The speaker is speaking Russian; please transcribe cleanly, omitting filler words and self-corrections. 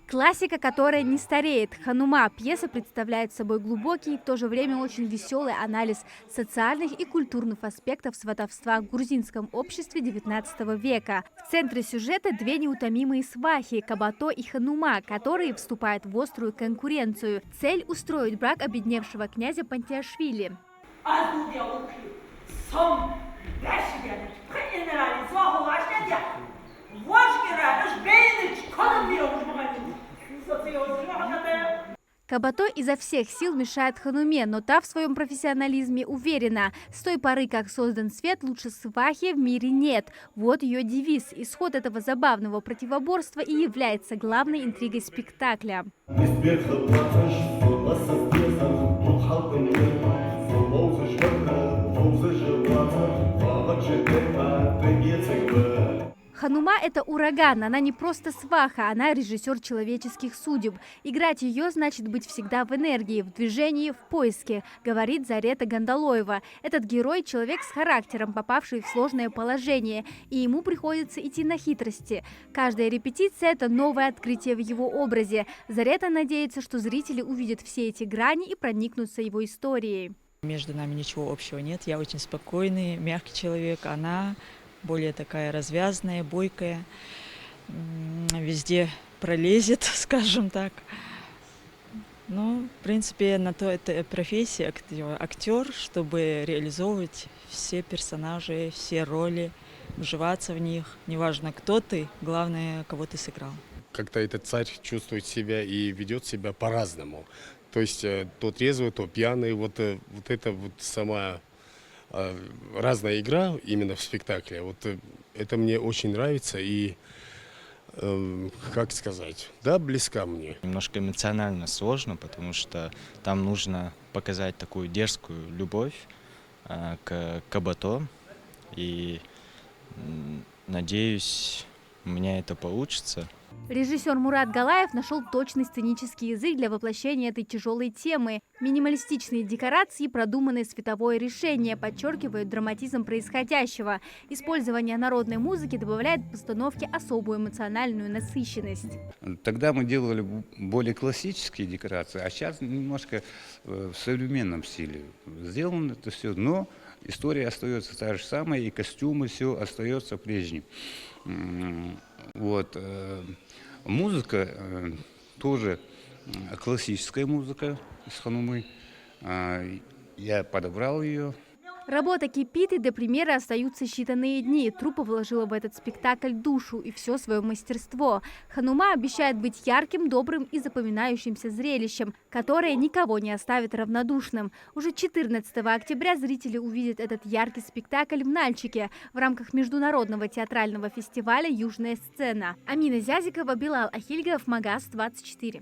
Классика, которая не стареет. «Ханума» пьеса представляет собой глубокий и в то же время очень веселый анализ социальных и культурных аспектов сватовства в грузинском обществе XIX века. В центре сюжета две неутомимые свахи – Кабато и Ханума, которые вступают в острую конкуренцию. Цель – устроить брак обедневшего князя Пантиашвили. Кабато изо всех сил мешает Хануме, но та в своем профессионализме уверена. С той поры, как создан свет, лучше свахи в мире нет. Вот ее девиз. Исход этого забавного противоборства и является главной интригой спектакля. Ханума – это ураган, она не просто сваха, она режиссер человеческих судеб. Играть ее значит быть всегда в энергии, в движении, в поиске, говорит Зарета Гандалоева. Этот герой – человек с характером, попавший в сложное положение, и ему приходится идти на хитрости. Каждая репетиция – это новое открытие в его образе. Зарета надеется, что зрители увидят все эти грани и проникнутся его историей. Между нами ничего общего нет, я очень спокойный, мягкий человек, она более такая развязная, бойкая, везде пролезет, скажем так. Но, в принципе, на то это профессия актер, чтобы реализовывать все персонажи, все роли, вживаться в них. Неважно, кто ты, главное, кого ты сыграл. Как-то этот царь чувствует себя и ведет себя по-разному. То есть то трезвый, то пьяный. Вот это вот сама разная игра именно в спектакле. Вот это мне очень нравится и, как сказать, да, близка мне. Немножко эмоционально сложно, потому что там нужно показать такую дерзкую любовь к Кабато. И надеюсь, у меня это получится. Режиссер Мурат Галаев нашел точный сценический язык для воплощения этой тяжелой темы. Минималистичные декорации, продуманное световое решение подчеркивают драматизм происходящего. Использование народной музыки добавляет постановке особую эмоциональную насыщенность. Тогда мы делали более классические декорации, а сейчас немножко в современном стиле. Сделано это все, но история остается та же самая, и костюмы, все остается прежним. Вот. Музыка тоже классическая музыка из Ханумы. Я подобрал ее. Работа кипит, и до премьеры остаются считанные дни. Труппа вложила в этот спектакль душу и все свое мастерство. Ханума обещает быть ярким, добрым и запоминающимся зрелищем, которое никого не оставит равнодушным. Уже 14 октября зрители увидят этот яркий спектакль в Нальчике в рамках международного театрального фестиваля «Южная сцена». Амина Зязикова, Билал Ахильгов, Магас 24.